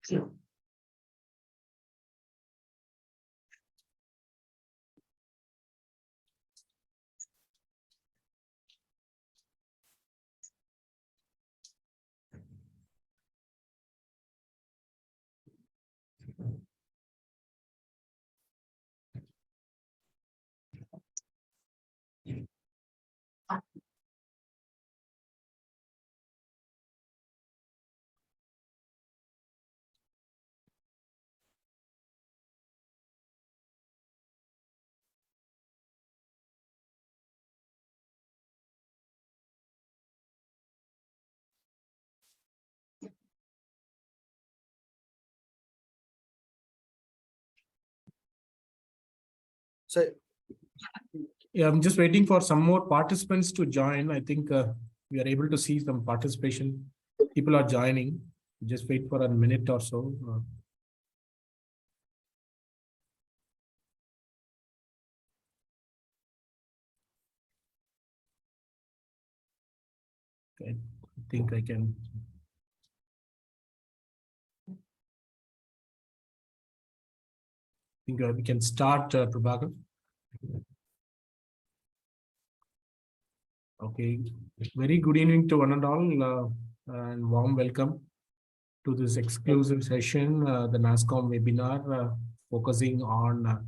So, yeah, I'm just waiting for some more participants to join. I think we are able to see some participation. People are joining. Just wait for a minute or so. Okay, I think I can. I think we can start, Prabakar. Okay, very good evening to one and all, and warm welcome to this exclusive session, the NASSCOM webinar, focusing on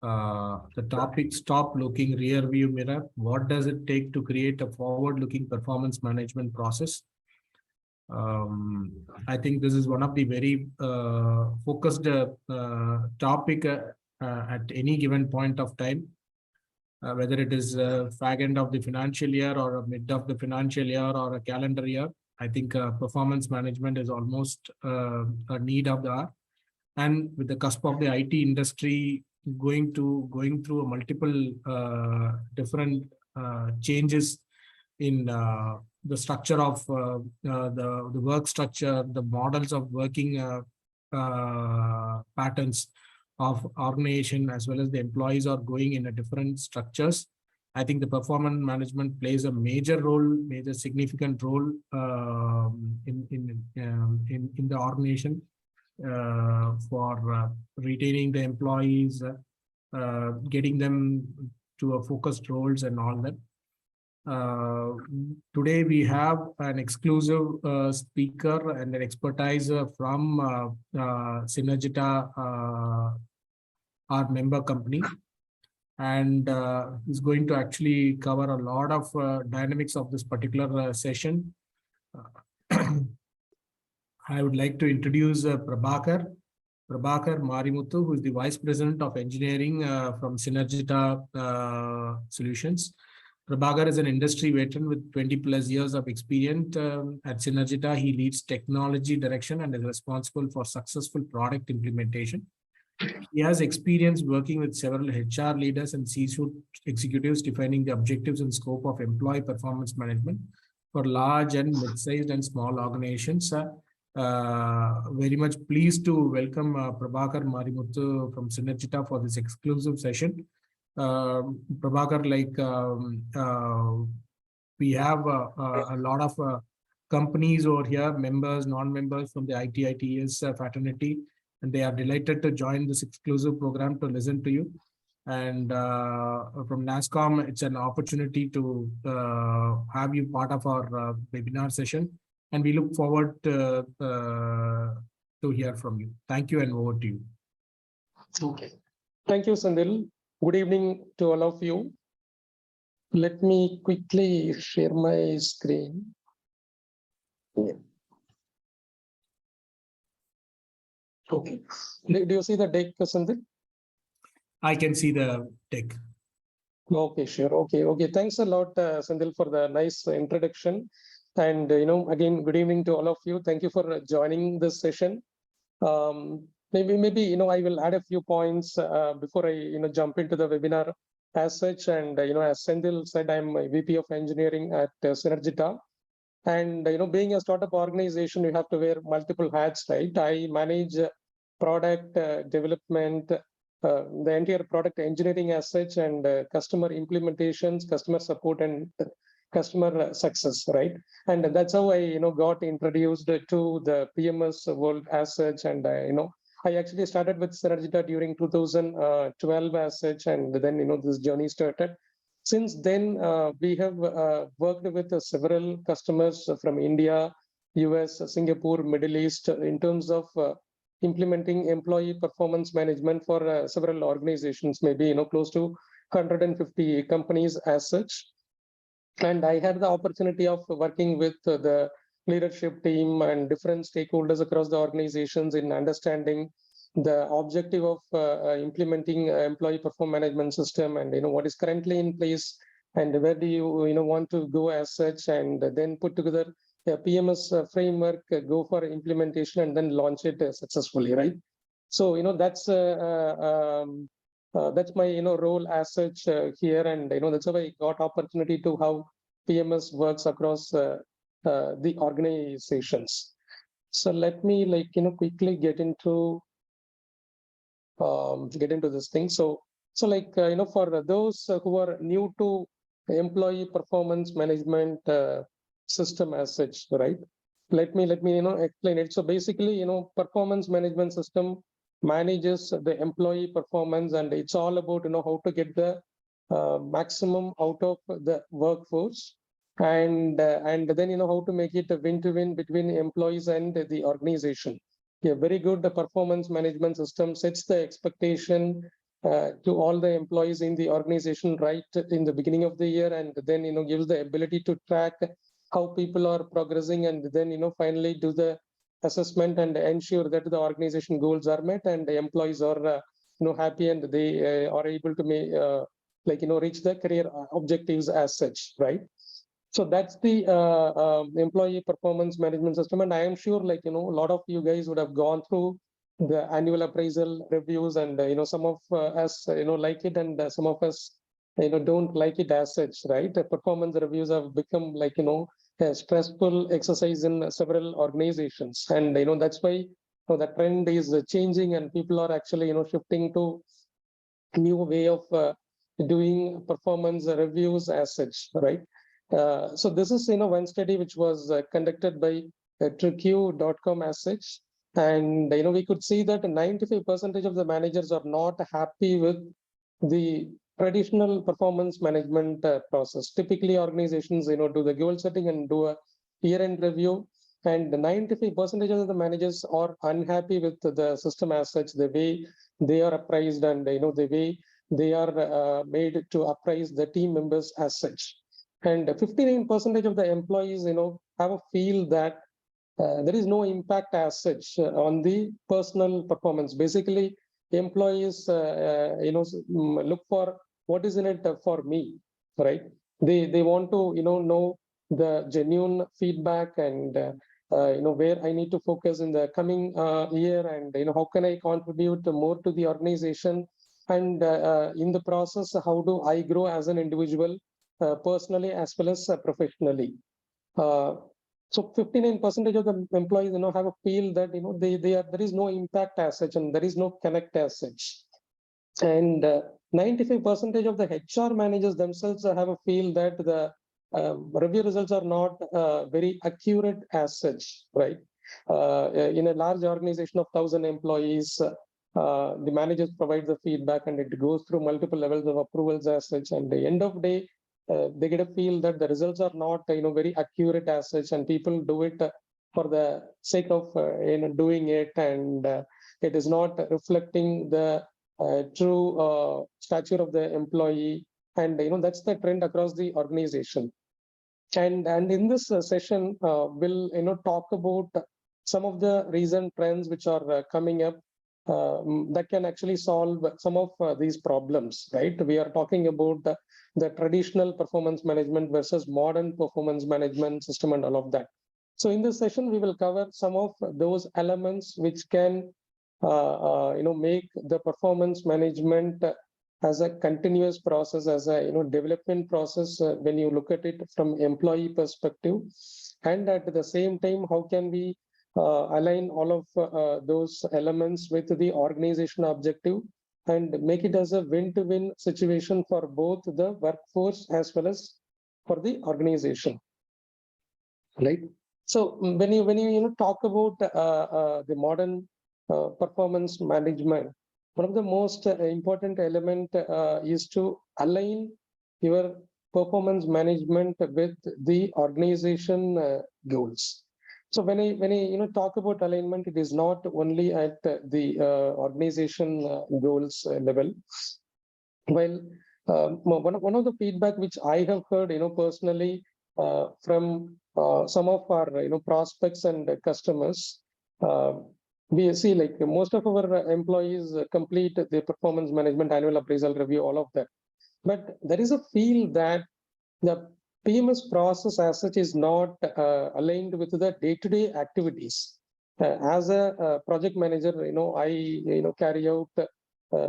the topic, stop looking rear view mirror. What does it take to create a forward-looking performance management process? I think this is one of the very focused topic at any given point of time. Whether it is fag end of the financial year or a mid of the financial year or a calendar year, I think performance management is almost a need of the hour. And with the cusp of the IT industry going through a multiple different changes in the structure of the work structure, the models of working patterns of organization, as well as the employees are going in a different structures. I think the performance management plays a major significant role in the organization for retaining the employees, getting them to a focused roles and all that. Today we have an exclusive speaker and an expertise from Synergita, our member company, and is going to actually cover a lot of dynamics of this particular session. I would like to introduce Prabakar Marimuthu, who is the Vice President of Engineering from Synergita Solutions. Prabakar is an industry veteran with 20+ years of experience at Synergita. He leads technology direction and is responsible for successful product implementation. He has experience working with several HR leaders and C-suite executives, defining the objectives and scope of employee performance management for large and mid-sized and small organizations. Very much pleased to welcome Prabakar Marimuthu from Synergita for this exclusive session. Prabakar, we have a lot of companies over here, members, non-members from the ITITS fraternity, and they are delighted to join this exclusive program to listen to you. And from NASSCOM, it's an opportunity to have you part of our webinar session, and we look forward to hear from you. Thank you, and over to you. Okay. Thank you, Sandil. Good evening to all of you. Let me quickly share my screen. Yeah. Okay. Do you see the deck, Sandil? I can see the deck. Okay, sure. Okay. Thanks a lot, Sandil, for the nice introduction. And again, good evening to all of you. Thank you for joining this session. Maybe I will add a few points before I jump into the webinar as such. And as Sandil said, I'm a VP of Engineering at Synergita. And being a startup organization, you have to wear multiple hats, right? I manage product development, the entire product engineering as such, and customer implementations, customer support, and customer success, right? And that's how I got introduced to the PMS world as such. And I actually started with Synergita during 2012 as such, and then this journey started. Since then, we have worked with several customers from India, US, Singapore, Middle East in terms of implementing employee performance management for several organizations, maybe close to 150 companies as such. And I had the opportunity of working with the leadership team and different stakeholders across the organizations in understanding the objective of implementing employee performance management system, and what is currently in place, and where do you want to go as such, and then put together a PMS framework, go for implementation, and then launch it successfully, right? So that's my role as such here, and that's how I got opportunity to how PMS works across the organizations. So let me quickly get into this thing. So for those who are new to employee performance management system as such, right? Let me explain it. So basically, performance management system manages the employee performance, and it's all about how to get the maximum out of the workforce, and then how to make it a win-to-win between employees and the organization. A very good performance management system sets the expectation to all the employees in the organization right in the beginning of the year, and then gives the ability to track how people are progressing, and then finally do the assessment and ensure that the organization goals are met and the employees are happy, and they are able to reach the career objectives as such, right? So that's the employee performance management system. And I am sure a lot of you guys would have gone through the annual appraisal reviews, and some of us like it, and some of us don't like it as such, right? The performance reviews have become a stressful exercise in several organizations, and that's why the trend is changing, and people are actually shifting to a new way of doing performance reviews as such, right? So this is one study which was conducted by Triq.com as such, and we could see that 95% of the managers are not happy with the traditional performance management process. Typically, organizations do the goal setting and do a year-end review, and 95% of the managers are unhappy with the system as such, the way they are appraised, and the way they are made to appraise the team members as such. And 59% of the employees have a feel that there is no impact as such on the personal performance. Basically, employees look for what is in it for me, right? They want to know the genuine feedback, and where I need to focus in the coming year, and how can I contribute more to the organization, and in the process, how do I grow as an individual, personally as well as professionally. So 59% of the employees have a feel that there is no impact as such, and there is no connect as such. And 95% of the HR managers themselves have a feel that the review results are not very accurate as such, right? In a large organization of 1,000 employees, the managers provide the feedback, and it goes through multiple levels of approvals as such. And the end of the day, they get a feel that the results are not very accurate as such, and people do it for the sake of doing it, and it is not reflecting the true stature of the employee, and that's the trend across the organization. And in this session, we'll talk about some of the recent trends which are coming up that can actually solve some of these problems, right? We are talking about the traditional performance management versus modern performance management system and all of that. So in this session, we will cover some of those elements which can make the performance management as a continuous process, as a development process when you look at it from employee perspective, and at the same time, how can we align all of those elements with the organization objective and make it as a win-to-win situation for both the workforce as well as for the organization, right? So when you talk about the modern performance management, one of the most important element is to align your performance management with the organization goals. So when I talk about alignment, it is not only at the organization goals level. While one of the feedback which I have heard, personally from some of our prospects and customers, we see like most of our employees complete the performance management, annual appraisal review, all of that. But there is a feel that the PMS process as such is not aligned with the day-to-day activities. As a project manager, I carry out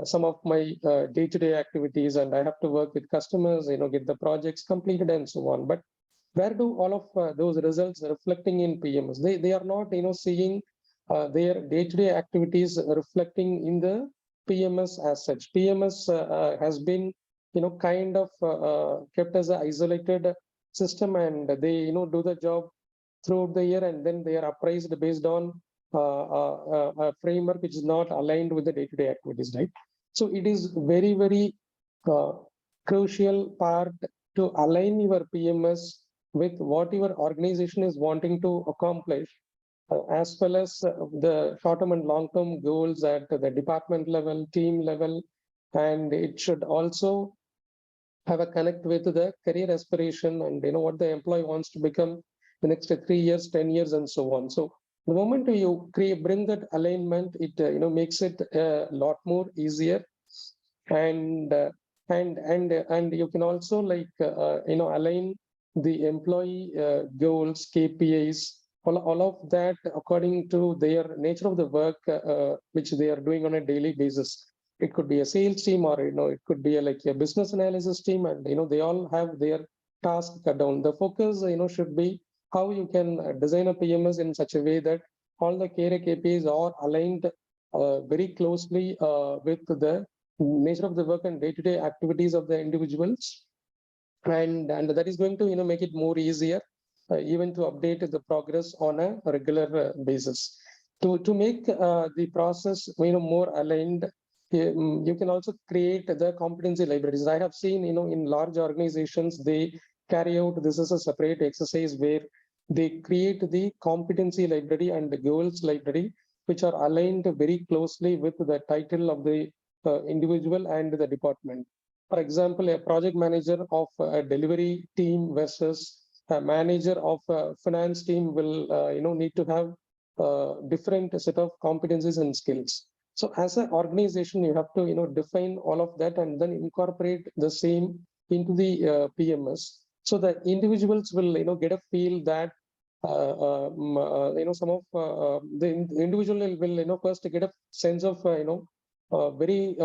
some of my day-to-day activities, and I have to work with customers, get the projects completed and so on. But where do all of those results reflecting in PMS? They are not seeing their day-to-day activities reflecting in the PMS as such. PMS has been kind of kept as an isolated system, and they do the job throughout the year, and then they are appraised based on a framework which is not aligned with the day-to-day activities, right? So it is very uh, crucial part to align your PMS with what your organization is wanting to accomplish, as well as the short-term and long-term goals at the department level, team level, and it should also have a connect with the career aspiration and what the employee wants to become the next 3 years, 10 years, and so on. So the moment you bring that alignment, it makes it a lot more easier, and you can also align the employee goals, KPIs, all of that according to their nature of the work which they are doing on a daily basis. It could be a sales team, or it could be like a business analysis team, and they all have their task cut down. The focus should be how you can design a PMS in such a way that all the KPIs are aligned very closely with the nature of the work and day-to-day activities of the individuals, and that is going to make it more easier even to update the progress on a regular basis. To make the process more aligned, you can also create the competency libraries. I have seen in large organizations, they carry out this as a separate exercise where they create the competency library and the goals library, which are aligned very closely with the title of the individual and the department. For example, a project manager of a delivery team versus a manager of a finance team will need to have different set of competencies and skills. So as an organization, you have to define all of that and then incorporate the same into the PMS. So the individuals will get a feel that some of the individual will first get a sense of very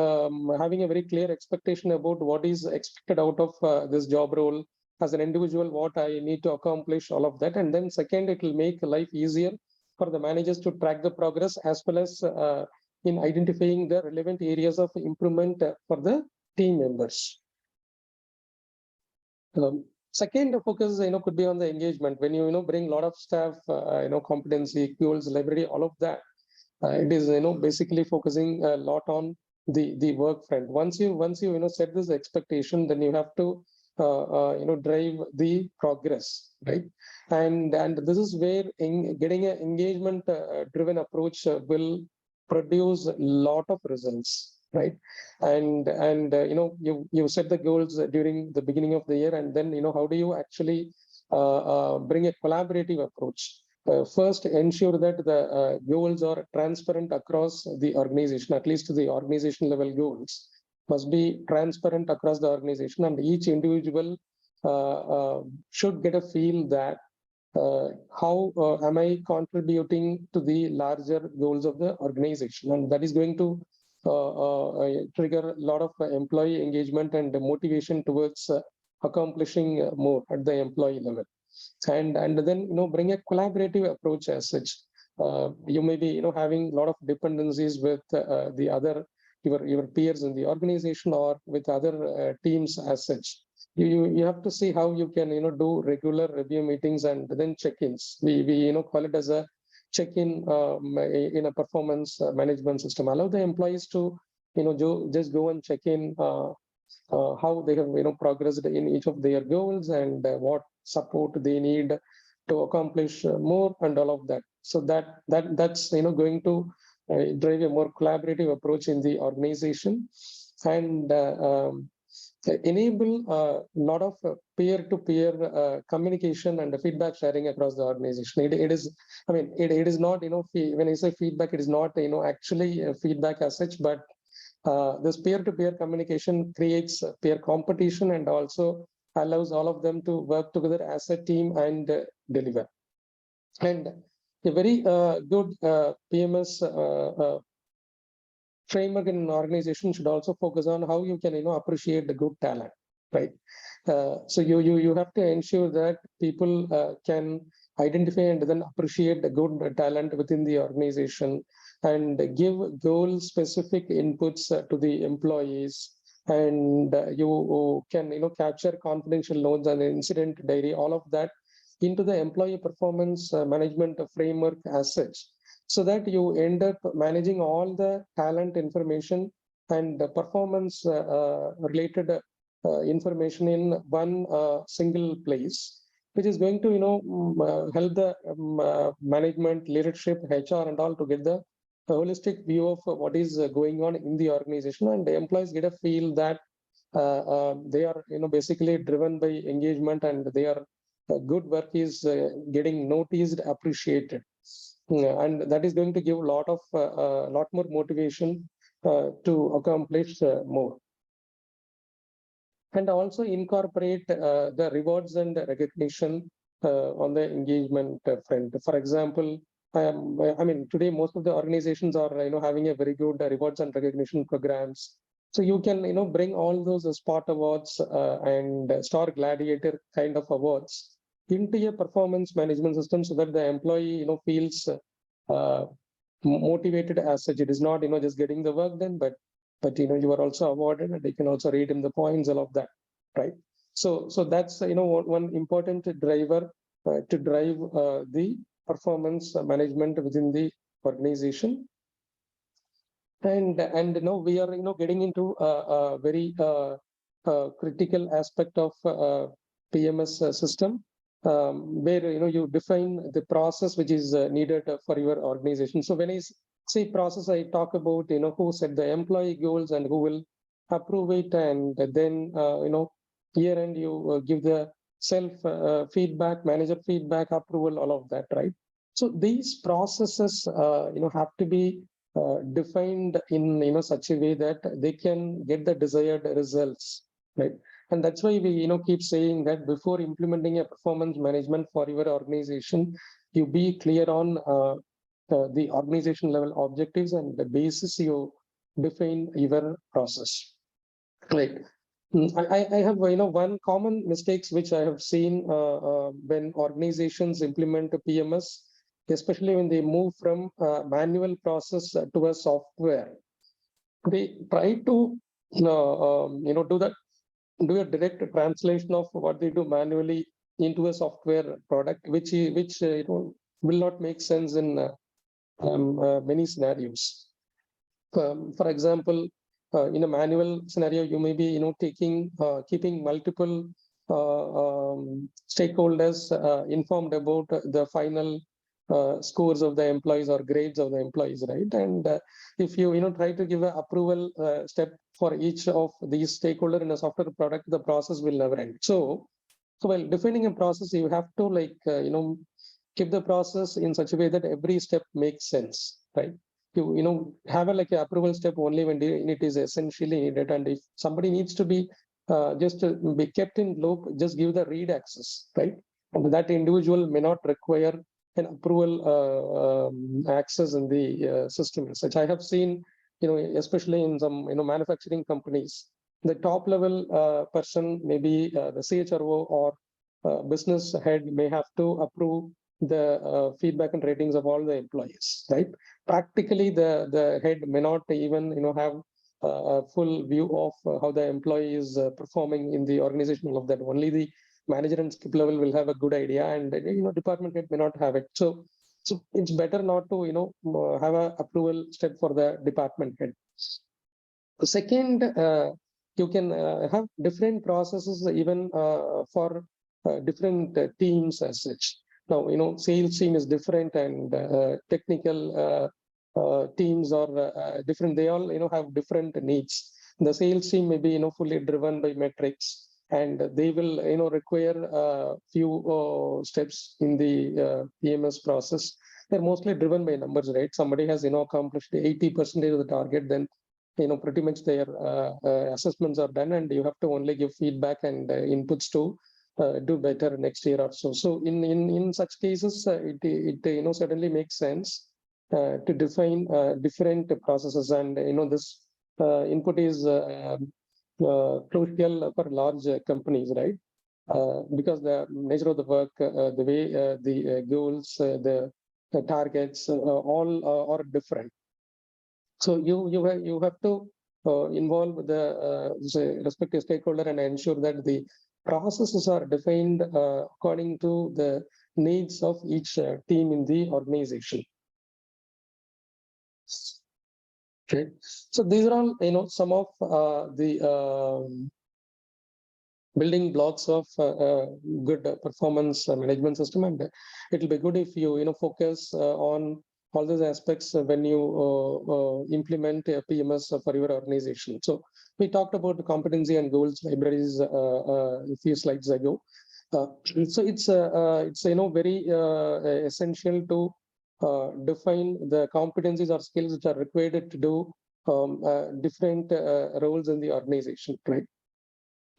having a very clear expectation about what is expected out of this job role as an individual, what I need to accomplish, all of that. And then second, it will make life easier for the managers to track the progress, as well as in identifying the relevant areas of improvement for the team members. Second focus could be on the engagement. When you bring a lot of staff, competency, goals, library, all of that, it is basically focusing a lot on the work front. Once you set this expectation, then you have to drive the progress, right? And this is where getting an engagement driven approach will produce a lot of results, right? And you set the goals during the beginning of the year, and then how do you actually bring a collaborative approach? First, ensure that the goals are transparent across the organization. At least the organization level goals must be transparent across the organization, and each individual should get a feel that how am I contributing to the larger goals of the organization, and that is going to trigger a lot of employee engagement and motivation towards accomplishing more at the employee level. And then bring a collaborative approach as such. You may be having a lot of dependencies with the other your peers in the organization or with other teams as such. you have to see how you can do regular review meetings and then check-ins. We call it as a check-in in a performance management system. Allow the employees to just go and check in how they have progressed in each of their goals and what support they need to accomplish more and all of that. So that's going to drive a more collaborative approach in the organization and enable a lot of peer-to-peer communication and feedback sharing across the organization. It is, I mean, it is not, when I say feedback, it is not, actually feedback as such, but this peer-to-peer communication creates peer competition and also allows all of them to work together as a team and deliver. And a very good PMS framework in an organization should also focus on how you can appreciate the good talent, right? So you have to ensure that people can identify and then appreciate the good talent within the organization and give goal specific inputs to the employees, and you can capture confidential notes and incident diary, all of that into the employee performance management framework as such, so that you end up managing all the talent information and the performance related information in one single place, which is going to help the management, leadership, HR and all to get the holistic view of what is going on in the organization, and the employees get a feel that they are basically driven by engagement and their good work is getting noticed, appreciated. And that is going to give a lot more motivation to accomplish more. And also incorporate the rewards and recognition on the engagement front. For example, I mean, today most of the organizations are having a very good rewards and recognition programs. So you can bring all those Spot Awards and Star Gladiator kind of awards into a performance management system, so that the employee feels motivated as such. It is not just getting the work done, but you are also awarded, and they can also rate in the points, all of that, right? So that's one important driver to drive the performance management within the organization. And now we are getting into a very critical aspect of PMS system, where you define the process which is needed for your organization. So when I say process, I talk about who set the employee goals and who will approve it, and then year end you give the self feedback, manager feedback, approval, all of that, right? So these processes have to be defined in such a way that they can get the desired results, right? And that's why we keep saying that before implementing a performance management for your organization, you be clear on the organization level objectives, and the basis you define your process, right? I have one common mistakes which I have seen when organizations implement a PMS, especially when they move from manual process to a software. They try to do a direct translation of what they do manually into a software product, which will not make sense in many scenarios. For example, in a manual scenario, you may be keeping multiple stakeholders informed about the final scores of the employees or grades of the employees, right? And if you try to give an approval step for each of these stakeholders in a software product, the process will never end. So while defining a process, you have to keep the process in such a way that every step makes sense, right? You have an approval step only when it is essentially needed, and if somebody needs to be just to be kept in loop, just give the read access, right? And that individual may not require an approval access in the system. Such I have seen, especially in some manufacturing companies, the top level person, maybe the CHRO or business head, may have to approve the feedback and ratings of all the employees, right? Practically, the head may not even have a full view of how the employee is performing in the organization. All of that, only the manager and skip level will have a good idea, and department head may not have it. So it's better not to have a approval step for the department head. Second, you can have different processes even for different teams as such. Now, sales team is different, and technical teams are different. They all, have different needs. The sales team may be, fully driven by metrics, and they will, require a few steps in the EMS process. They're mostly driven by numbers, right? Somebody has, accomplished 80% of the target, then pretty much their assessments are done, and you have to only give feedback and inputs to do better next year or so. So in such cases, it certainly makes sense to define different processes, and this input is crucial for large companies, right? Because the nature of the work, the way the goals, the targets, all are different. So you have to involve the respective stakeholder and ensure that the processes are defined according to the needs of each team in the organization. Okay, so these are all some of the building blocks of good performance management system, and it will be good if you focus on all those aspects when you implement a PMS for your organization. So we talked about the competency and goals libraries a few slides ago. So it's very essential to define the competencies or skills which are required to do different roles in the organization, right?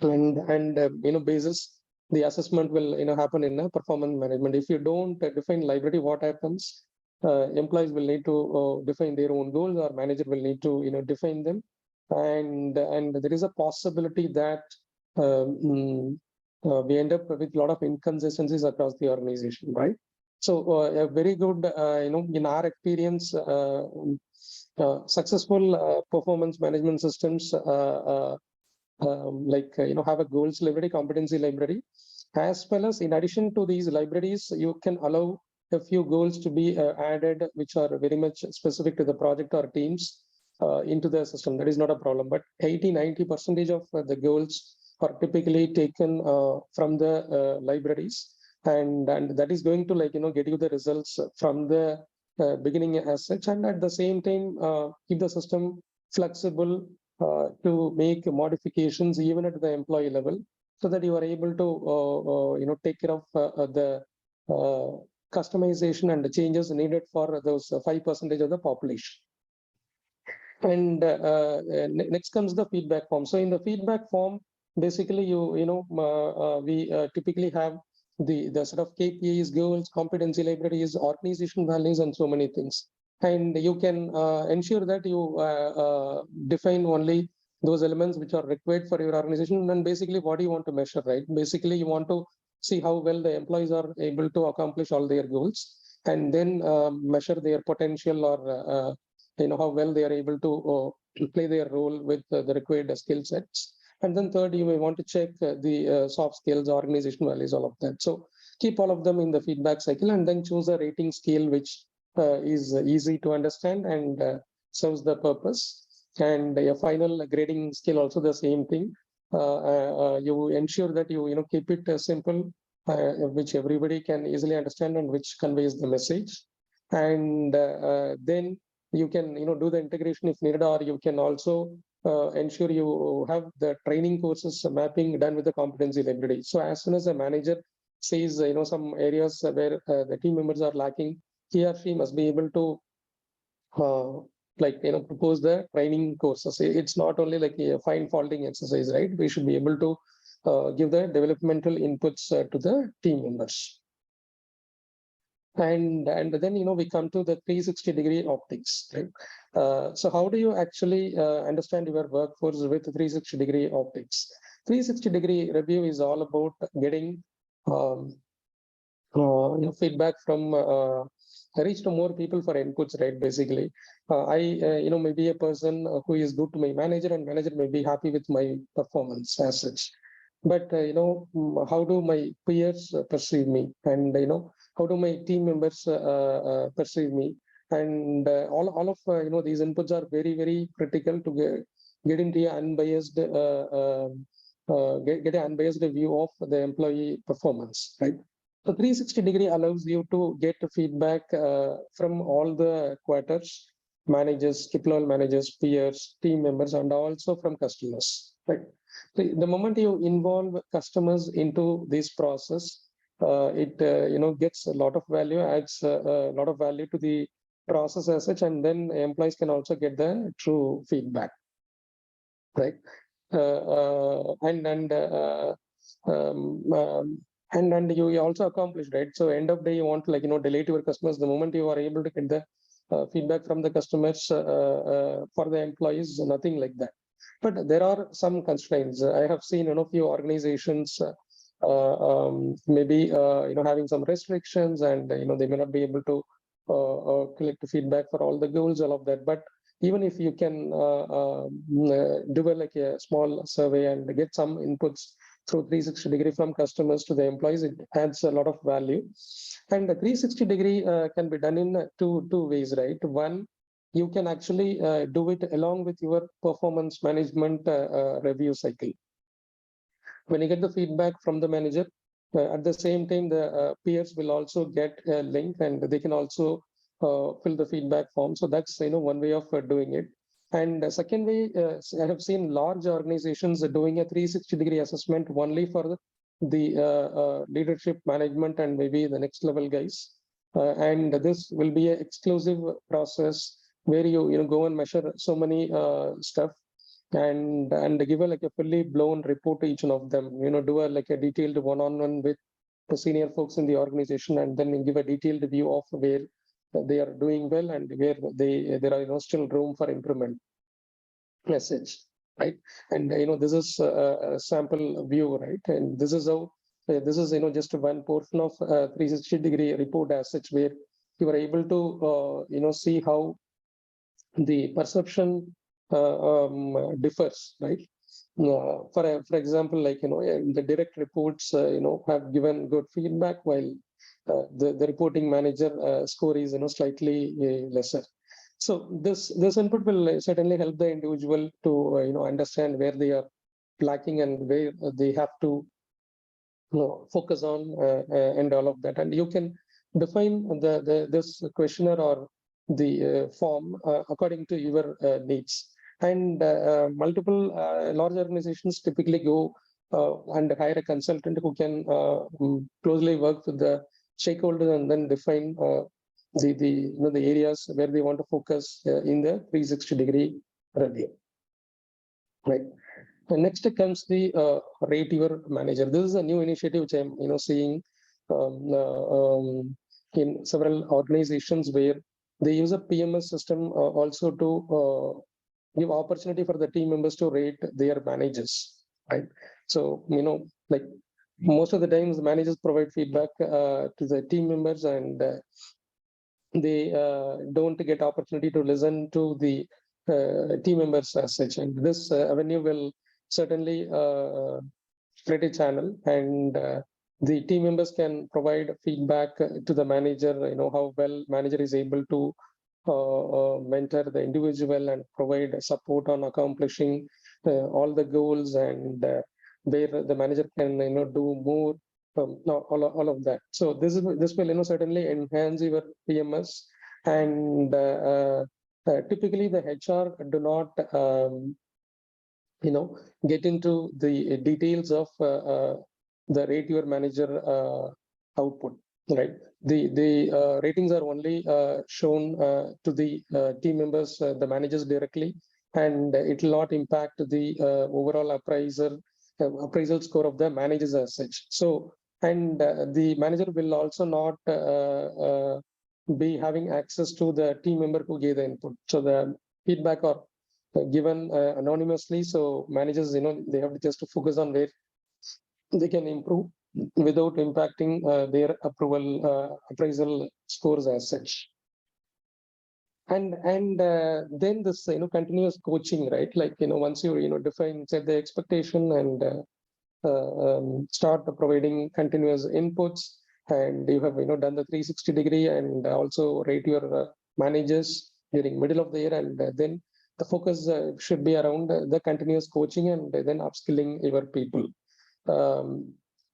And basis the assessment will happen in a performance management. If you don't define library, what happens? Employees will need to define their own goals, or manager will need to define them, and there is a possibility that we end up with a lot of inconsistencies across the organization, right? So a very good in our experience, successful performance management systems have a goals library, competency library, as well as in addition to these libraries, you can allow a few goals to be added, which are very much specific to the project or teams into the system. That is not a problem, but 80-90% of the goals are typically taken from the libraries, and that is going to get you the results from the beginning as such, and at the same time keep the system flexible to make modifications even at the employee level, so that you are able to take care of the customization and the changes needed for those 5% of the population. And next comes the feedback form. So in the feedback form, basically we typically have the sort of KPIs, goals, competency libraries, organization values, and so many things. And you can ensure that you define only those elements which are required for your organization. And basically, what do you want to measure, right? Basically, you want to see how well the employees are able to accomplish all their goals, and then measure their potential, or how well they are able to play their role with the required skill sets. And then third, you may want to check the soft skills, organization values, all of that. So keep all of them in the feedback cycle, and then choose a rating scale which is easy to understand and serves the purpose. And a final grading scale also the same thing. You ensure that you keep it simple, which everybody can easily understand and which conveys the message. And then you can do the integration if needed, or you can also ensure you have the training courses mapping done with the competency library. So as soon as the manager says some areas where the team members are lacking, he or she must be able to propose the training courses. It's not only like a fine faulting exercise, right? We should be able to give the developmental inputs to the team members. And then we come to the 360-degree optics, right? So how do you actually understand your workforce with 360-degree optics? 360-degree review is all about getting feedback from reach to more people for inputs, right? Basically, may be a person who is good to my manager, and manager may be happy with my performance as such. But how do my peers perceive me, and how do my team members perceive me, and all of these inputs are very critical to get into an unbiased get an unbiased view of the employee performance, right? So 360-degree allows you to get feedback from all the quarters, managers, skip-level managers, peers, team members, and also from customers, right? The moment you involve customers into this process, it gets a lot of value, adds a lot of value to the process as such, and then employees can also get the true feedback, right? And you also accomplish, right? So end of day, you want to delight your customers. The moment you are able to get the feedback from the customers for the employees, nothing like that. But there are some constraints. I have seen few organizations maybe having some restrictions, and they may not be able to collect feedback for all the goals, all of that. But even if you can do a small survey and get some inputs through 360-degree from customers to the employees, it adds a lot of value. And the 360-degree can be done in two ways, right? One, you can actually do it along with your performance management review cycle. When you get the feedback from the manager, at the same time, the peers will also get a link, and they can also fill the feedback form. So that's one way of doing it. And the second way, I have seen large organizations doing a 360-degree assessment only for the leadership, management, and maybe the next level guys. And this will be an exclusive process where you go and measure so many stuff, and give a fully blown report to each one of them. Do a detailed one-on-one with the senior folks in the organization, and then give a detailed view of where they are doing well and where there are still room for improvement message, right? And this is a sample view, right? And this is how this is just one portion of 360-degree report as such, where you are able to see how the perception differs, right? For example, the direct reports have given good feedback, while the reporting manager score is slightly lesser. So this input will certainly help the individual to understand where they are lacking and where they have to focus on and all of that. And you can define this questionnaire or the form according to your needs. And multiple large organizations typically go and hire a consultant who can closely work with the stakeholders and then define the areas where they want to focus in the 360-degree review, right? And next comes the Rate Your Manager. This is a new initiative which I'm seeing in several organizations, where they use a PMS system also to give opportunity for the team members to rate their managers, right? So most of the times the managers provide feedback to the team members, and they don't get opportunity to listen to the team members as such. And this avenue will certainly create a channel, and the team members can provide feedback to the manager, how well manager is able to mentor the individual and provide support on accomplishing all the goals, and where the manager can do more, all of that. So this will certainly enhance your PMS. And typically the HR do not get into the details of the Rate Your Manager output, right? The ratings are only shown to the team members, the managers directly, and it will not impact the overall appraisal score of the managers as such. So, and the manager will also not be having access to the team member who gave the input. So the feedback are given anonymously. So managers, they have to just focus on where they can improve, without impacting their appraisal scores as such. And then this continuous coaching, right? Like once you define, set the expectation and start providing continuous inputs, and you have done the 360-degree and also rate your managers during middle of the year, and then the focus should be around the continuous coaching and then upskilling your people. A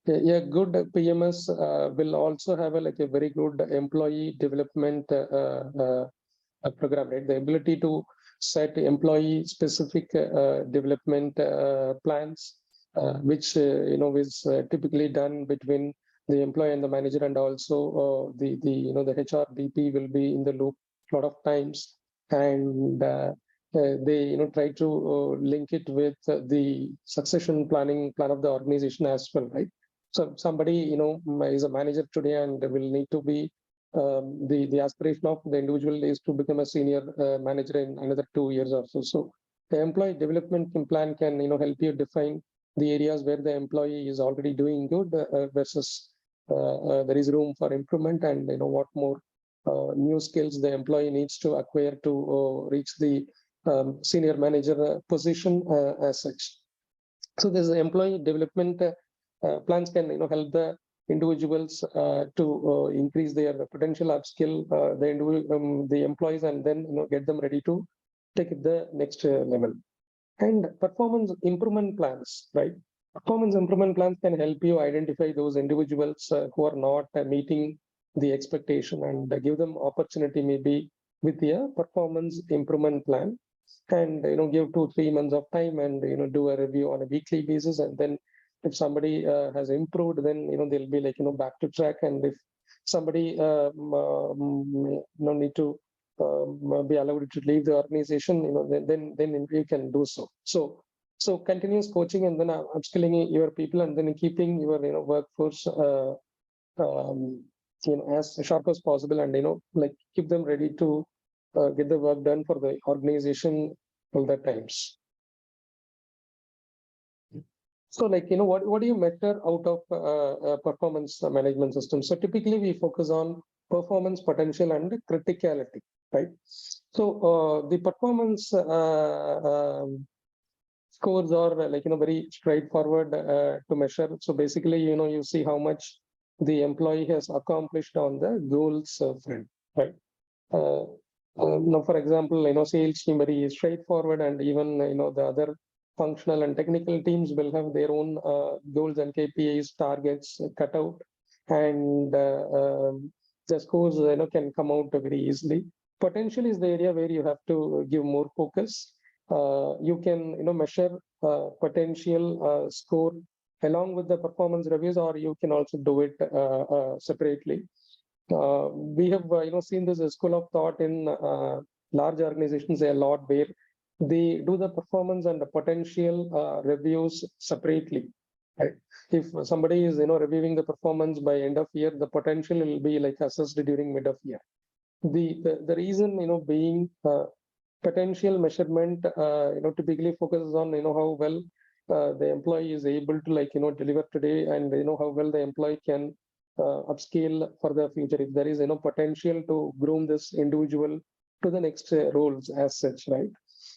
good PMS will also have a very good employee development program, right? The ability to set employee specific development plans, which is typically done between the employee and the manager, and also the HR VP will be in the loop a lot of times, and they try to link it with the succession plan of the organization as well, right? So somebody is a manager today and will need to be the aspiration of the individual is to become a senior manager in another 2 years or so. So the employee development plan can help you define the areas where the employee is already doing good versus there is room for improvement, and what more new skills the employee needs to acquire to reach the senior manager position as such. So this employee development plans can help the individuals to increase their potential upskill the employees, and then get them ready to take it the next level. And performance improvement plans, right? Performance improvement plans can help you identify those individuals who are not meeting the expectation, and give them opportunity maybe with a performance improvement plan, and give 2-3 months of time, and do a review on a weekly basis, and then if somebody has improved, then they'll be back to track, and if somebody need to be allowed to leave the organization, then you can do so. So continuous coaching, and then upskilling your people, and then keeping your workforce as sharp as possible, and keep them ready to get the work done for the organization all the times. So what do you measure out of a performance management system? So typically we focus on performance, potential, and criticality, right? So the performance scores are very straightforward to measure. So basically, you see how much the employee has accomplished on the goals front, right? Now, for example, sales team very straightforward, and even the other functional and technical teams will have their own goals and KPIs, targets cut out, and the scores can come out very easily. Potential is the area where you have to give more focus. You can measure potential score along with the performance reviews, or you can also do it separately. We have seen this school of thought in large organizations a lot, where they do the performance and the potential reviews separately. Right? If somebody is reviewing the performance by end of year, the potential will be assessed during mid of year. The reason being potential measurement typically focuses on how well the employee is able to deliver today, and how well the employee can upscale for the future, if there is potential to groom this individual to the next roles as such, right?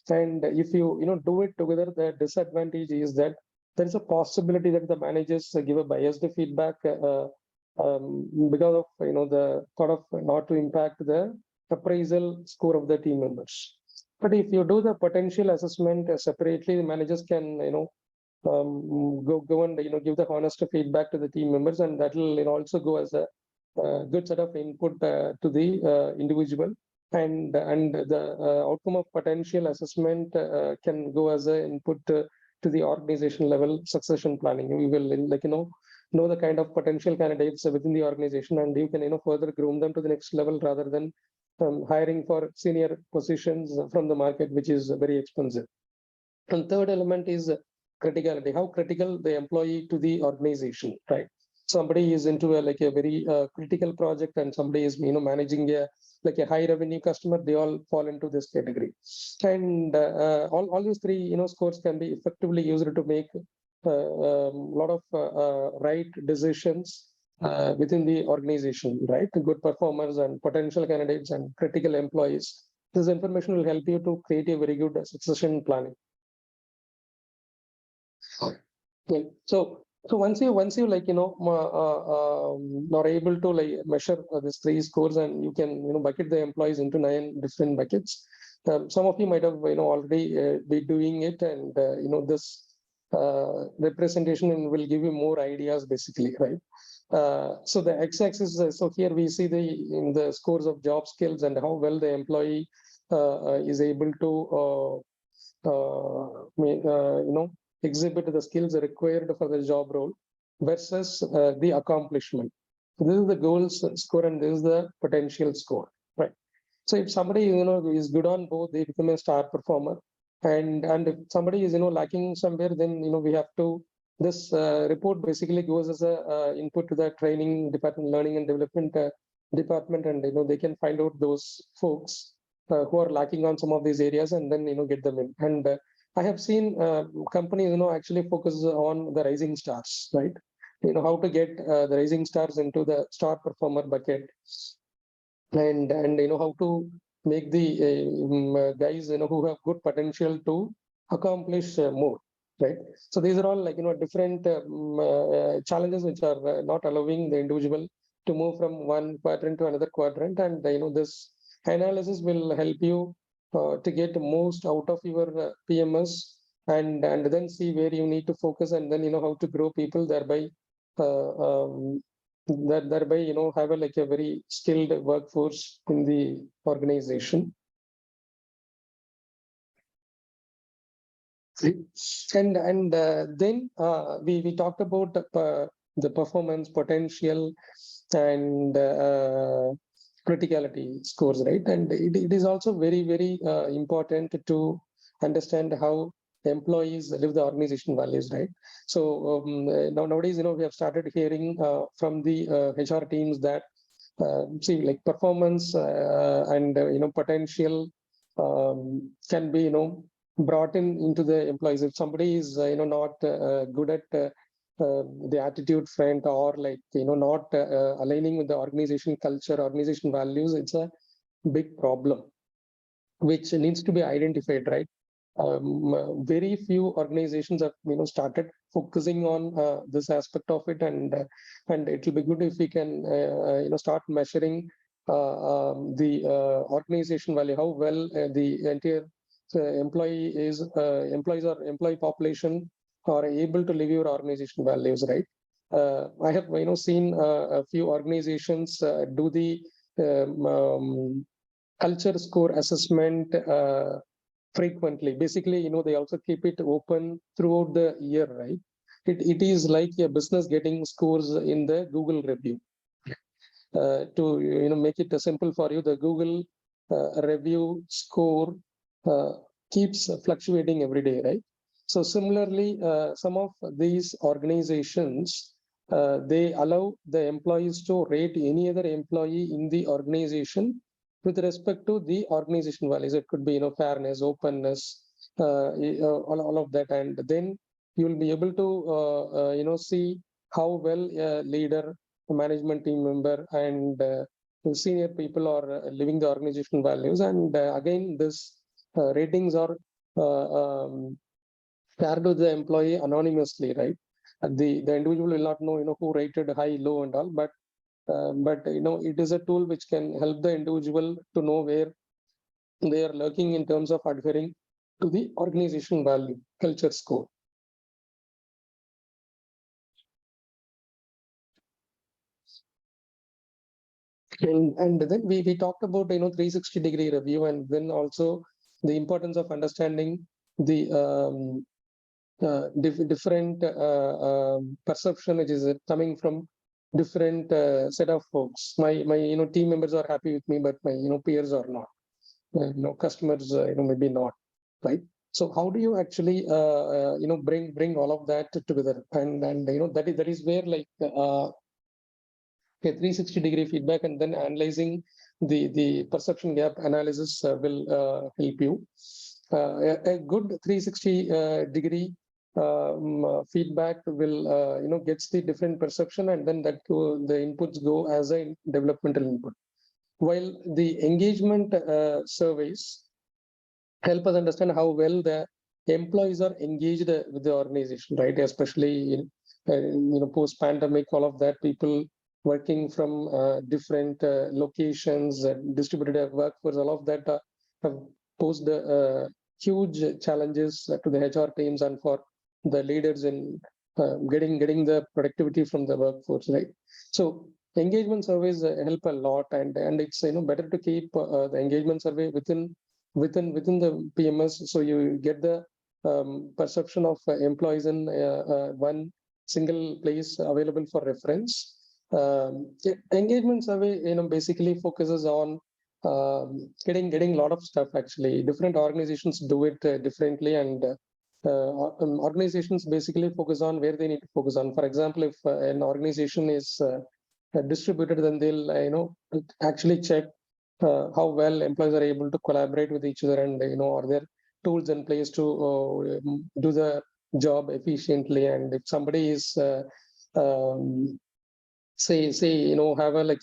And if you do it together, the disadvantage is that there is a possibility that the managers give a biased feedback because of the thought of not to impact the appraisal score of the team members. But if you do the potential assessment separately, the managers can go and give the honest feedback to the team members, and that will also go as a good set of input to the individual. And the outcome of potential assessment can go as an input to the organization level succession planning. We will know the kind of potential candidates within the organization, and you can further groom them to the next level, rather than hiring for senior positions from the market, which is very expensive. And third element is criticality. How critical the employee to the organization, right? Somebody is into a very critical project, and somebody is managing a high revenue customer. They all fall into this category, and all these three scores can be effectively used to make lot of right decisions within the organization, right? Good performers and potential candidates and critical employees. This information will help you to create a very good succession planning. Okay. So once you like are able to like measure these 3 scores, and you can bucket the employees into 9 different buckets. Some of you might have already be doing it, and this representation will give you more ideas basically, right? So the x-axis, so here we see the scores of job skills and how well the employee is able to exhibit the skills required for the job role versus the accomplishment. This is the goals score and this is the potential score, right? So if somebody is good on both, they become a star performer, and if somebody is lacking somewhere, then we have to. This report basically goes as a input to the training department, learning and development department, and they can find out those folks who are lacking on some of these areas, and then get them in. And I have seen companies actually focus on the rising stars, right? How to get the rising stars into the star performer bucket, and how to make the guys who have good potential to accomplish more, right? So these are all like different challenges which are not allowing the individual to move from one quadrant to another quadrant, and this analysis will help you to get most out of your PMS, and then see where you need to focus, and then how to grow people, thereby thereby have a very skilled workforce in the organization. And then we talked about the performance, potential, and criticality scores, right? And it is also very important to understand how employees live the organization values, right? So nowadays we have started hearing from the HR teams that see, like, performance and potential can be brought into the employees. If somebody is not good at the attitude front, or like not aligning with the organization culture, organization values, it's a big problem which needs to be identified, right? Very few organizations have started focusing on this aspect of it, and it will be good if we can start measuring the organization value, how well the entire employees or employee population are able to live your organization values, right? I have seen a few organizations do the culture score assessment frequently. Basically, they also keep it open throughout the year, right? It is like a business getting scores in the Google review. To make it simple for you, the Google review score keeps fluctuating every day, right? So similarly, some of these organizations they allow the employees to rate any other employee in the organization with respect to the organization values. It could be fairness, openness, all of that, and then you will be able to see how well a leader, a management team member, and senior people are living the organization values. And again, this ratings are shared to the employee anonymously, right? The individual will not know who rated high, low, and all, but it is a tool which can help the individual to know where they are lurking in terms of adhering to the organization value culture score. And then we talked about 360-degree review, and then also the importance of understanding the different perception which is coming from different set of folks. My team members are happy with me, but my peers are not. Customers maybe not, right? So how do you actually bring all of that together? And that is where, like, a 360-degree feedback and then analyzing the perception gap analysis will help you. A good 360-degree feedback will gets the different perception, and then the inputs go as a developmental input. While the engagement surveys help us understand how well the employees are engaged with the organization, right? Especially in post-pandemic, all of that, people working from different locations, distributed workforce, all of that have posed huge challenges to the HR teams and for the leaders in getting the productivity from the workforce, right? So engagement surveys help a lot, and it's better to keep the engagement survey within the PMS, so you get the perception of employees in one single place available for reference. Engagement survey basically focuses on getting a lot of stuff. Actually, different organizations do it differently, and organizations basically focus on where they need to focus on. For example, if an organization is distributed, then they'll actually check how well employees are able to collaborate with each other, and are there tools in place to do the job efficiently. And if somebody is say have a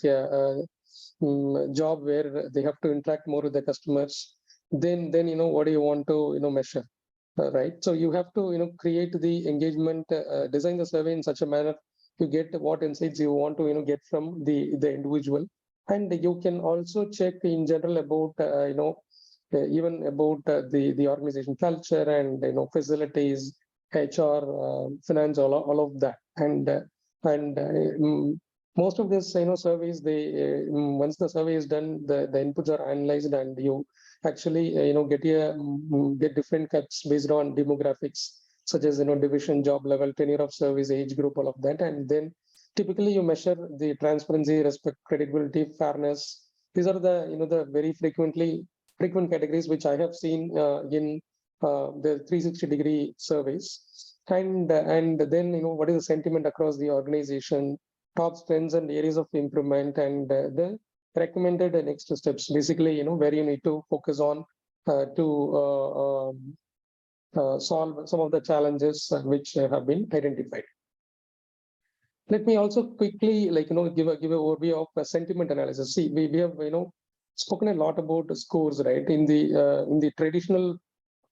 job where they have to interact more with the customers, then what do you want to measure, right? So you have to create the engagement, design the survey in such a manner you get what insights you want to get from the individual. And you can also check in general about even about the organization culture and facilities, HR, finance, all of that. And most of this surveys, they once the survey is done, the inputs are analyzed, and you actually get different cuts based on demographics, such as division, job level, tenure of service, age group, all of that. And then typically you measure the transparency, respect, credibility, fairness. These are the the very frequent categories which I have seen in the 360-degree surveys. And then what is the sentiment across the organization, top strengths and areas of improvement, and the recommended next steps. Basically, where you need to focus on to solve some of the challenges which have been identified. Let me also quickly give a overview of sentiment analysis. See, we have spoken a lot about scores, right? In the traditional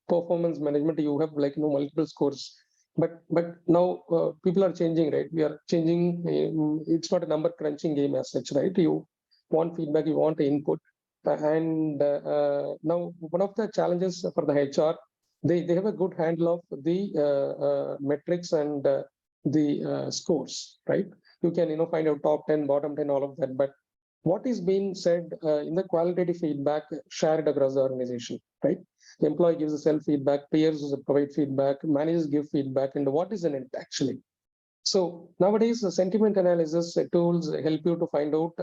performance management, you have multiple scores, but now people are changing, right? We are changing. It's not a number crunching game as such, right? You want feedback, you want input, and now one of the challenges for the HR, they have a good handle of the metrics and the scores, right? You can find out top 10, bottom 10, all of that, but what is being said in the qualitative feedback shared across the organization, right? The employee gives a self-feedback, peers provide feedback, managers give feedback, and what is in it actually? So nowadays, the sentiment analysis tools help you to find out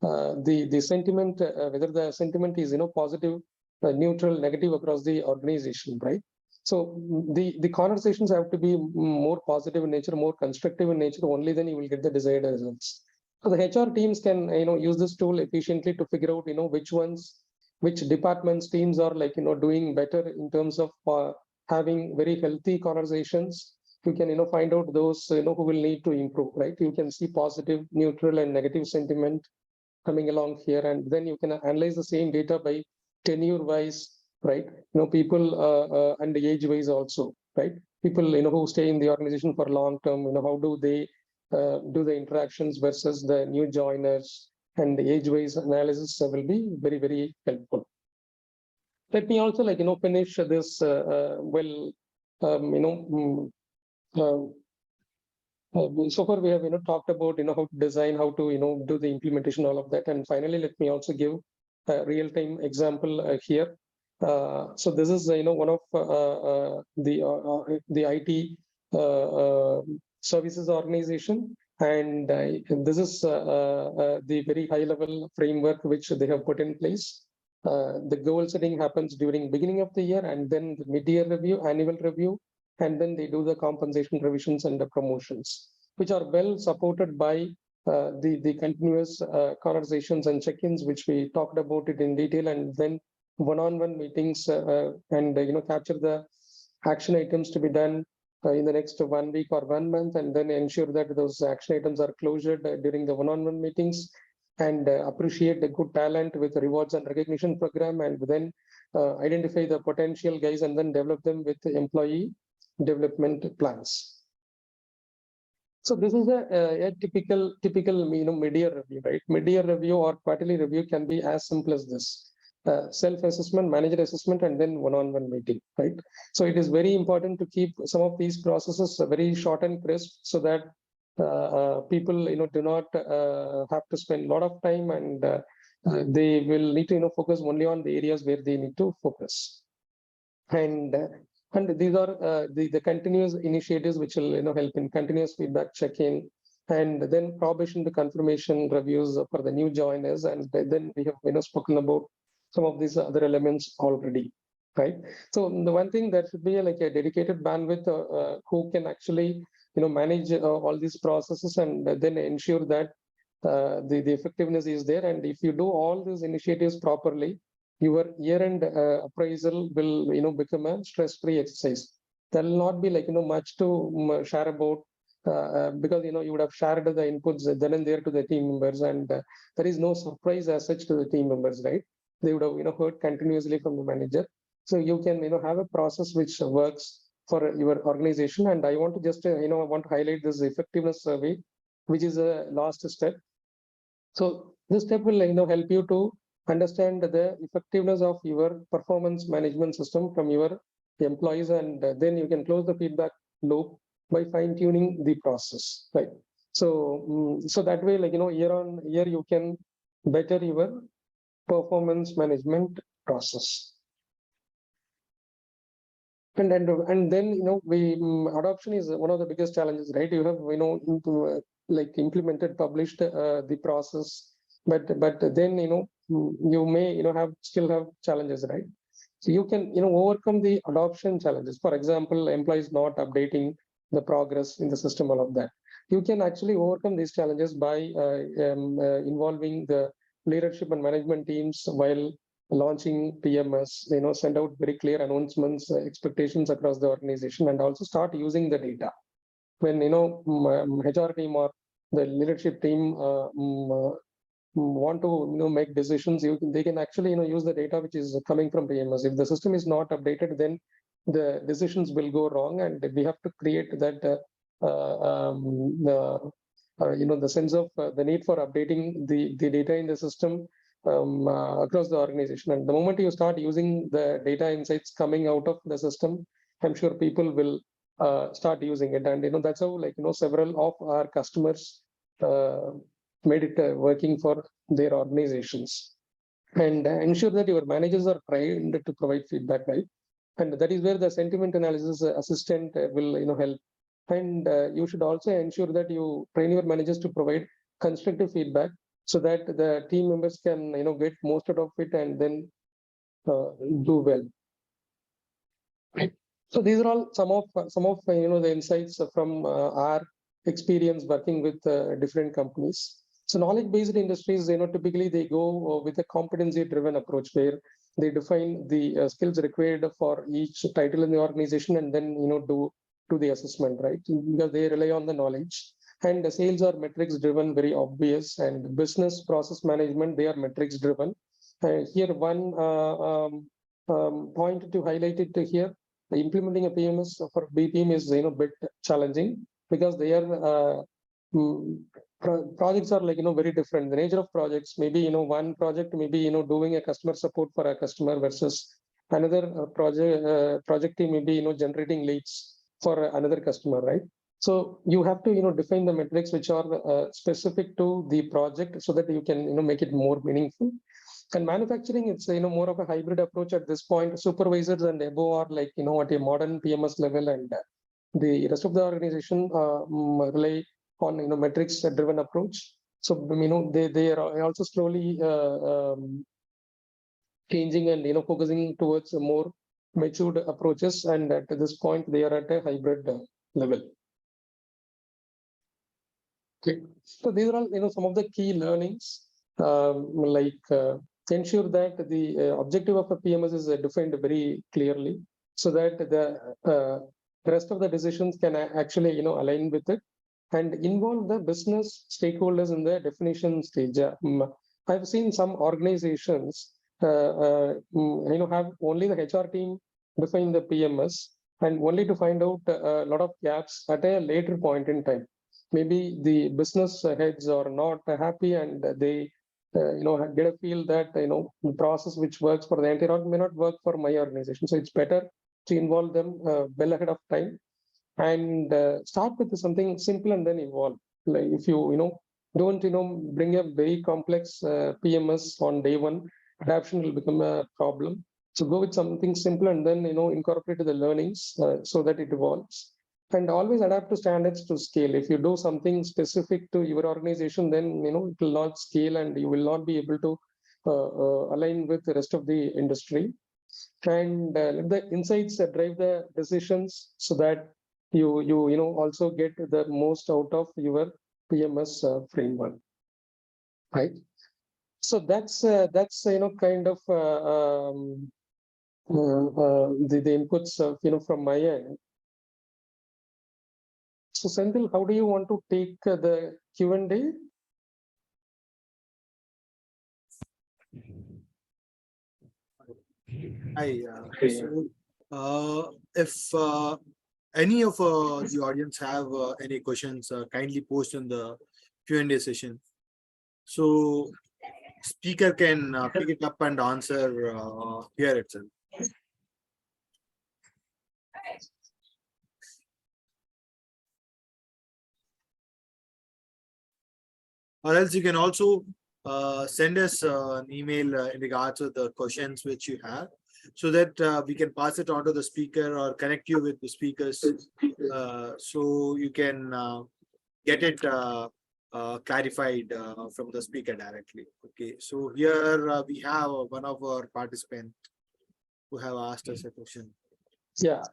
the sentiment, whether the sentiment is positive, neutral, negative across the organization, right? So the conversations have to be more positive in nature, more constructive in nature. Only then you will get the desired results. So the HR teams can use this tool efficiently to figure out which departments, teams are doing better in terms of having very healthy conversations. You can find out those who will need to improve, right? You can see positive, neutral, and negative sentiment coming along here, and then you can analyze the same data by tenure wise, right? People and age wise also, right? People who stay in the organization for long term, how do they do the interactions versus the new joiners, and the age-wise analysis will be very, very helpful. Let me also finish this so far we have talked about how to design, how to do the implementation, all of that, and finally let me also give a real-time example here. So this is one of the IT services organization, and this is the very high level framework which they have put in place. The goal setting happens during beginning of the year, and then the mid-year review, annual review, and then they do the compensation revisions and the promotions, which are well supported by the continuous conversations and check-ins, which we talked about it in detail, and then one-on-one meetings and capture the action items to be done, in the next 1 week or 1 month, and then ensure that those action items are closed during the one-on-one meetings, and appreciate the good talent with rewards and recognition program, and then identify the potential guys and then develop them with employee development plans. So this is a typical mid-year review, right? Mid-year review or quarterly review can be as simple as this: self-assessment, manager assessment, and then one-on-one meeting, right? So it is very important to keep some of these processes very short and crisp, so that people do not have to spend a lot of time, and they will need to focus only on the areas where they need to focus. And these are the continuous initiatives which will help in continuous feedback check-in, and then probation to confirmation reviews for the new joiners, and then we have spoken about some of these other elements already, right? So the one thing that should be like a dedicated bandwidth who can actually manage all these processes, and then ensure that the effectiveness is there. And if you do all these initiatives properly, your year-end appraisal will become a stress-free exercise. There will not be like much to share about, because you would have shared the inputs then and there to the team members, and there is no surprise as such to the team members, right? They would have heard continuously from the manager. So you can have a process which works for your organization. And I want to just I want to highlight this effectiveness survey, which is a last step. So this step will help you to understand the effectiveness of your performance management system from your employees, and then you can close the feedback loop by fine-tuning the process, right? So so that way, like year on year, you can better your performance management process. And then we adoption is one of the biggest challenges, right? You have like implemented, published the process, but then you may still have challenges, right? So you can overcome the adoption challenges. For example, employees not updating the progress in the system, all of that. You can actually overcome these challenges by involving the leadership and management teams while launching PMS. Send out very clear announcements, expectations across the organization, and also start using the data. When HR team or the leadership team want to make decisions, they can actually use the data which is coming from PMS. If the system is not updated, then the decisions will go wrong, and we have to create that the sense of the need for updating the data in the system across the organization. And the moment you start using the data insights coming out of the system, I'm sure people will start using it. And that's how several of our customers made it working for their organizations. And ensure that your managers are trained to provide feedback, right? And that is where the sentiment analysis assistant will help. And you should also ensure that you train your managers to provide constructive feedback, so that the team members can get most out of it and then do well. Right. So these are all some of the insights from our experience working with different companies. So knowledge-based industries, typically they go with a competency-driven approach, where they define the skills required for each title in the organization, and then do the assessment, right? Because they rely on the knowledge. And the sales are metrics-driven, very obvious, and business process management, they are metrics-driven. Here, one point to highlight it here: implementing a PMS for B team is a bit challenging, because they are projects are very different. The nature of projects, maybe one project maybe doing a customer support for a customer, versus another project team maybe generating leads for another customer, right? So you have to define the metrics which are specific to the project, so that you can make it more meaningful. And manufacturing, it's more of a hybrid approach at this point. Supervisors and above are like at a modern PMS level, and the rest of the organization rely on metrics driven approach. So they are also slowly changing and focusing towards more matured approaches, and at this point they are at a hybrid level. Okay, so these are all some of the key learnings, ensure that the objective of a PMS is defined very clearly, so that the the rest of the decisions can actually, align with it and involve the business stakeholders in the definition stage. I've seen some organizations, have only the HR team define the PMS and only to find out a lot of gaps at a later point in time. Maybe the business heads are not happy and they, get a feel that, the process which works for the entire org may not work for my organization. So it's better to involve them well ahead of time and start with something simple and then evolve. Like if you, don't, bring a very complex PMS on day one, adaption will become a problem. So go with something simple and then, incorporate the learnings so that it evolves. And always adapt to standards to scale. If you do something specific to your organization, then, it will not scale and you will not be able to align with the rest of the industry. And let the insights drive the decisions so that you also get the most out of your PMS framework, right? So that's kind of the inputs from my end. So Senthil, how do you want to take the Q&A? Hi. If any of the audience have any questions, kindly post in the Q&A session. So speaker can pick it up and answer here itself. Or else you can also send us an email in regards to the questions which you have, so that we can pass it on to the speaker or connect you with the speakers, so you can get it clarified from the speaker directly. Okay, so here we have one of our participants who have asked us a question. Yeah.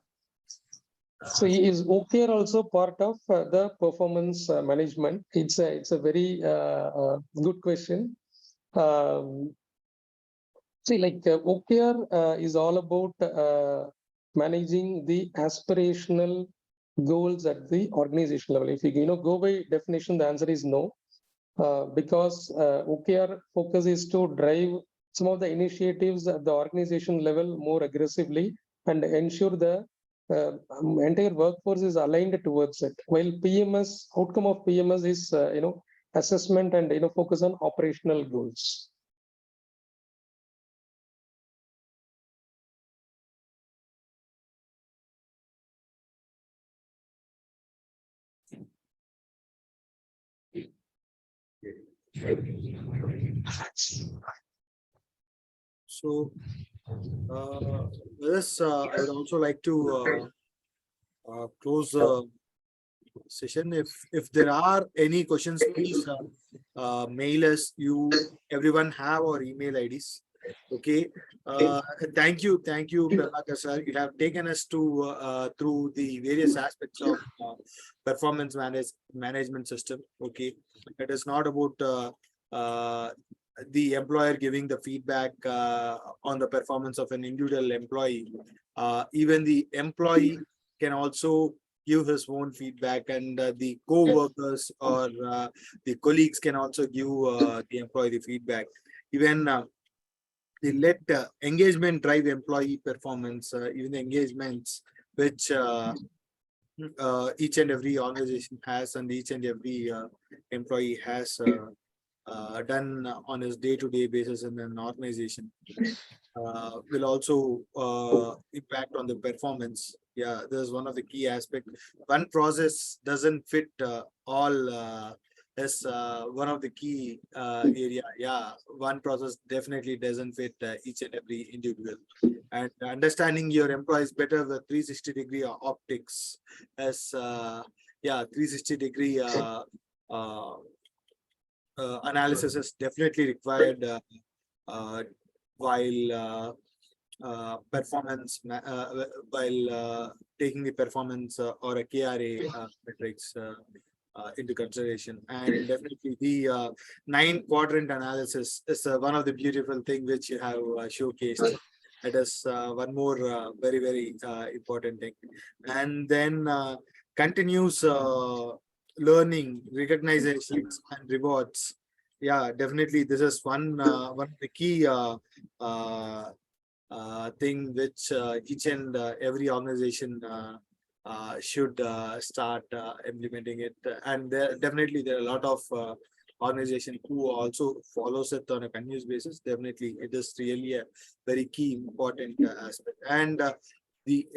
So is OKR also part of the performance management? It's a very good question. See, like OKR is all about managing the aspirational goals at the organization level. If you go by definition, the answer is no, because OKR focus is to drive some of the initiatives at the organization level more aggressively and ensure the entire workforce is aligned towards it. While PMS, outcome of PMS is assessment and focus on operational goals. So this I would also like to close the session. If there are any questions, please mail us. Everyone have our email IDs. Okay. Thank you, Prabakar sir. You have taken us to through the various aspects of performance management system. Okay, it is not about the employer giving the feedback on the performance of an individual employee. Even the employee can also give his own feedback, and the co-workers or the colleagues can also give the employee the feedback. Even they let engagement drive employee performance, even the engagements which each and every organization has and each and every employee has done on his day-to-day basis in an organization will also impact on the performance. Yeah, this is one of the key aspects. One process doesn't fit all. Is one of the key area. Yeah, one process definitely doesn't fit each and every individual. And understanding your employees better with 360-degree optics as 360-degree analysis is definitely required while performance while taking the performance or a KRA metrics into consideration. And definitely the 9-quadrant analysis is one of the beautiful thing which you have showcased. It is one more very, very important thing. And then continuous learning, recognitions, and rewards. Yeah, definitely. This is one of the key thing which each and every organization should start implementing it. And there are a lot of organization who also follows it on a continuous basis. Definitely, it is really a very key important aspect. And the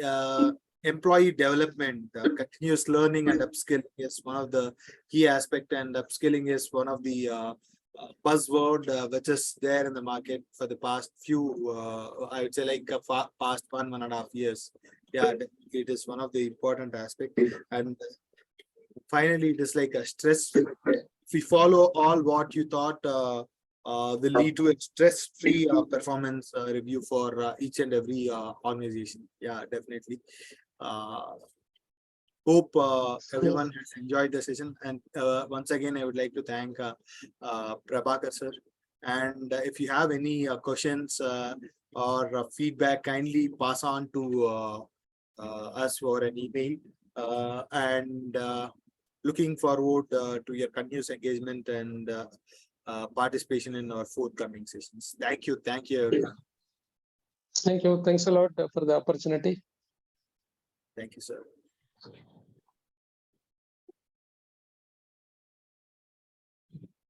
employee development, continuous learning and upskilling is one of the key aspect, and upskilling is one of the buzzword which is there in the market for the past few, I would say like past 1.5 years. Yeah, definitely it is one of the important aspect. And finally, it is like a stress. If we follow all what you thought will lead to a stress-free performance review for each and every organization. Yeah, definitely. Hope everyone has enjoyed the session. And once again, I would like to thank Prabakar sir. And if you have any questions or feedback, kindly pass on to us for an email. And looking forward to your continuous engagement and participation in our forthcoming sessions. Thank you. Thank you, everyone. Thank you. Thanks a lot for the opportunity. Thank you, sir.